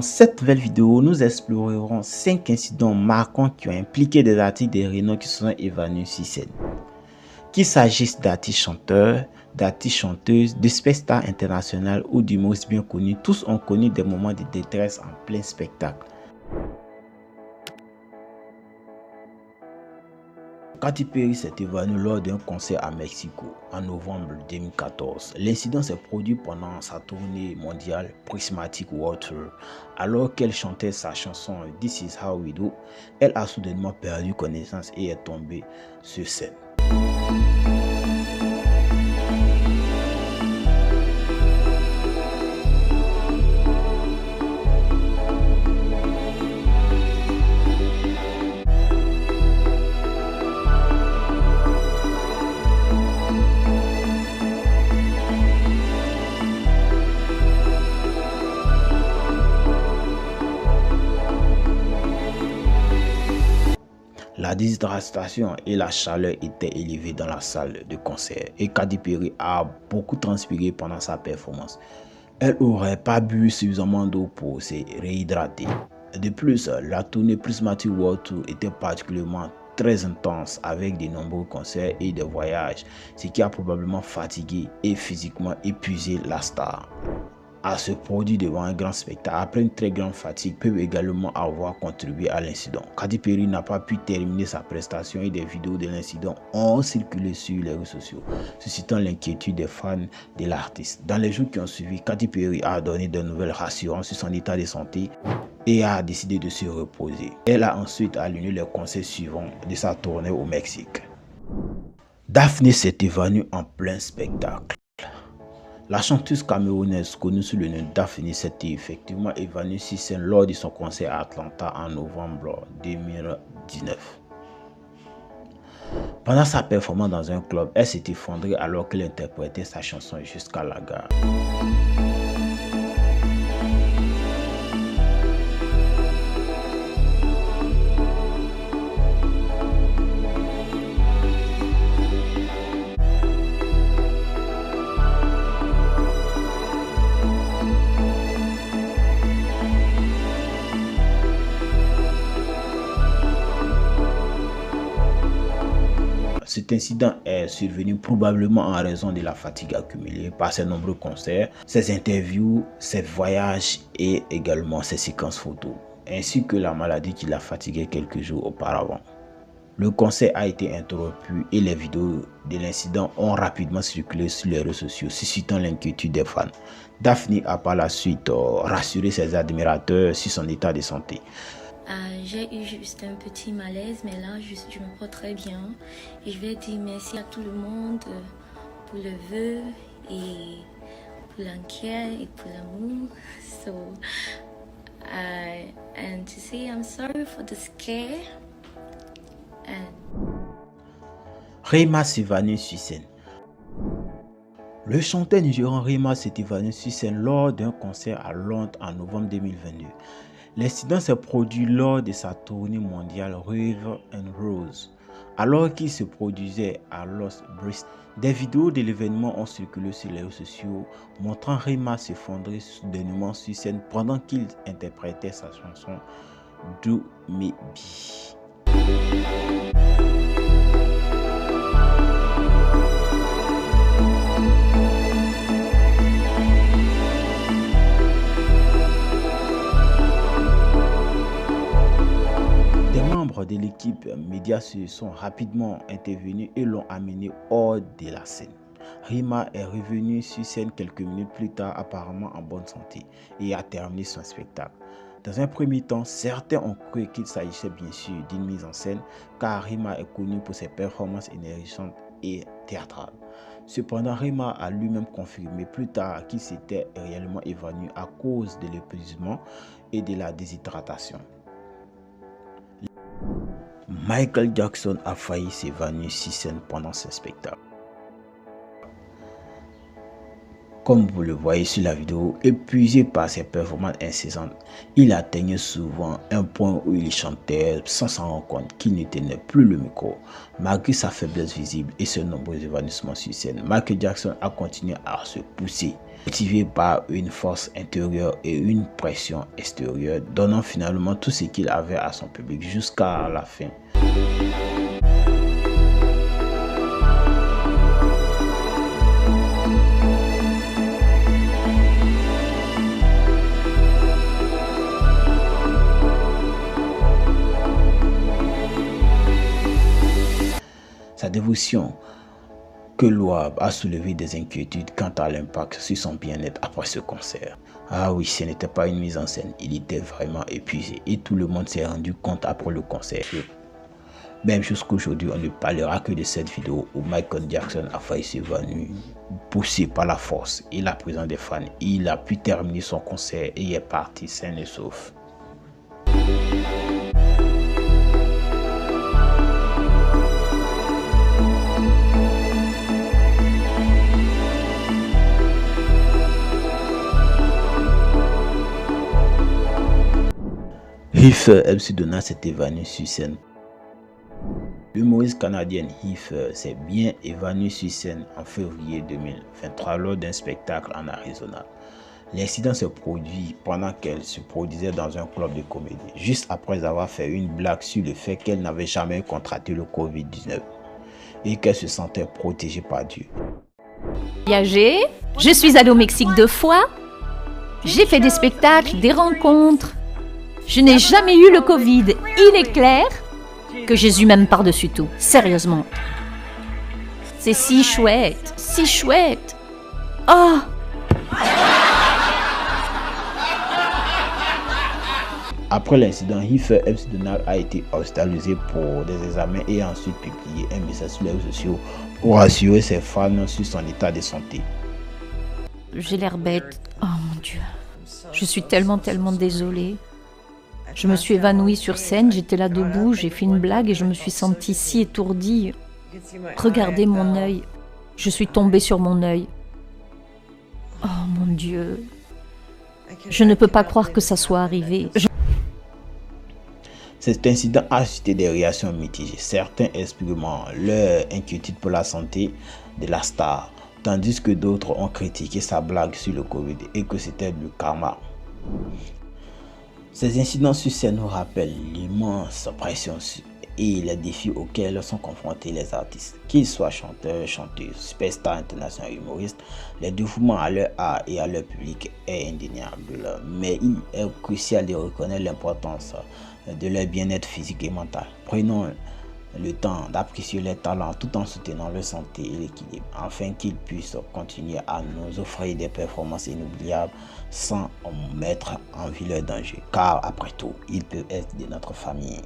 Dans cette nouvelle vidéo, nous explorerons 5 incidents marquants qui ont impliqué des artistes de renom qui se sont évanouis sur scène. Qu'il s'agisse d'artistes chanteurs, d'artistes chanteuses, de stars internationales ou d'humoristes bien connus, tous ont connu des moments de détresse en plein spectacle. Katy Perry s'est évanouie lors d'un concert à Mexico en novembre 2014. L'incident s'est produit pendant sa tournée mondiale Prismatic Water. Alors qu'elle chantait sa chanson This Is How We Do, elle a soudainement perdu connaissance et est tombée sur scène. La déshydratation et la chaleur étaient élevées dans la salle de concert et Katy Perry a beaucoup transpiré pendant sa performance. Elle n'aurait pas bu suffisamment d'eau pour se réhydrater. De plus, la tournée Prismatic World Tour était particulièrement très intense avec de nombreux concerts et des voyages, ce qui a probablement fatigué et physiquement épuisé la star. À se produire devant un grand spectacle après une très grande fatigue peuvent également avoir contribué à l'incident. Katy Perry n'a pas pu terminer sa prestation et des vidéos de l'incident ont circulé sur les réseaux sociaux, suscitant l'inquiétude des fans de l'artiste. Dans les jours qui ont suivi, Katy Perry a donné de nouvelles rassurances sur son état de santé et a décidé de se reposer. Elle a ensuite annulé les concerts suivants de sa tournée au Mexique. Daphne s'est évanouie en plein spectacle. La chanteuse camerounaise connue sous le nom Daphne s'était effectivement évanouie sur scène lors de son concert à Atlanta en novembre 2019. Pendant sa performance dans un club, elle s'est effondrée alors qu'elle interprétait sa chanson Jusqu'à la gare. Cet incident est survenu probablement en raison de la fatigue accumulée par ses nombreux concerts, ses interviews, ses voyages et également ses séquences photos, ainsi que la maladie qui l'a fatigué quelques jours auparavant. Le concert a été interrompu et les vidéos de l'incident ont rapidement circulé sur les réseaux sociaux, suscitant l'inquiétude des fans. Daphne a par la suite rassuré ses admirateurs sur son état de santé. J'ai eu juste un petit malaise, mais là, je me porte très bien. Et je vais dire merci à tout le monde pour le vœu et pour l'enquête et pour l'amour. So, and to say I'm sorry for the scare. Rema s'évanouit sur scène. Le chanteur nigérian Rema s'est évanoui sur scène lors d'un concert à Londres en novembre 2022. L'incident s'est produit lors de sa tournée mondiale River and Rose. Alors qu'il se produisait à Los Bristol, des vidéos de l'événement ont circulé sur les réseaux sociaux montrant Rema s'effondrer soudainement sur scène pendant qu'il interprétait sa chanson Do Me Be. De l'équipe médias se sont rapidement intervenus et l'ont amené hors de la scène. Rema est revenu sur scène quelques minutes plus tard, apparemment en bonne santé, et a terminé son spectacle. Dans un premier temps, certains ont cru qu'il s'agissait bien sûr d'une mise en scène, car Rema est connu pour ses performances énergisantes et théâtrales. Cependant, Rema a lui-même confirmé plus tard qu'il s'était réellement évanoui à cause de l'épuisement et de la déshydratation. Michael Jackson a failli s'évanouir sur scène pendant ce spectacle. Comme vous le voyez sur la vidéo, épuisé par ses performances incessantes, il atteignait souvent un point où il chantait sans s'en rendre compte qu'il ne tenait plus le micro. Malgré sa faiblesse visible et ses nombreux évanouissements sur scène, Michael Jackson a continué à se pousser, motivé par une force intérieure et une pression extérieure, donnant finalement tout ce qu'il avait à son public jusqu'à la fin. Sa dévotion que louable a soulevé des inquiétudes quant à l'impact sur son bien-être après ce concert. Ah oui, ce n'était pas une mise en scène, il était vraiment épuisé et tout le monde s'est rendu compte après le concert. Même jusqu'aujourd'hui, on ne parlera que de cette vidéo où Michael Jackson a failli s'évanouir, poussé par la force et la présence des fans. Il a pu terminer son concert et est parti sain et sauf. Heifer MC Donald s'est évanoui sur scène. L'humoriste canadienne Heifer s'est bien évanouie sur scène en février 2023 lors d'un spectacle en Arizona. L'incident s'est produit pendant qu'elle se produisait dans un club de comédie, juste après avoir fait une blague sur le fait qu'elle n'avait jamais contracté le Covid-19 et qu'elle se sentait protégée par Dieu. Je suis allée au Mexique 2 fois, j'ai fait des spectacles, des rencontres. Je n'ai jamais eu le Covid. Il est clair que Jésus m'aime par-dessus tout. Sérieusement. C'est si chouette. Si chouette. Oh! Après l'incident, Heifer MC Donald a été hospitalisé pour des examens et a ensuite publié un message sur les réseaux sociaux pour rassurer ses fans sur son état de santé. J'ai l'air bête. Oh mon Dieu. Je suis tellement désolée. Je me suis évanouie sur scène, j'étais là debout, j'ai fait une blague et je me suis sentie si étourdie. Regardez mon œil. Je suis tombée sur mon œil. Oh mon Dieu. Je ne peux pas croire que ça soit arrivé. Cet incident a suscité des réactions mitigées. Certains exprimant leur inquiétude pour la santé de la star, tandis que d'autres ont critiqué sa blague sur le Covid et que c'était du karma. Ces incidents sur scène nous rappellent l'immense pression et les défis auxquels sont confrontés les artistes. Qu'ils soient chanteurs, chanteuses, superstars internationaux, humoristes, le dévouement à leur art et à leur public est indéniable. Mais il est crucial de reconnaître l'importance de leur bien-être physique et mental. Prenons le temps d'apprécier leurs talents tout en soutenant leur santé et l'équilibre, afin qu'ils puissent continuer à nous offrir des performances inoubliables sans mettre en vie leur danger. Car après tout, ils peuvent être de notre famille.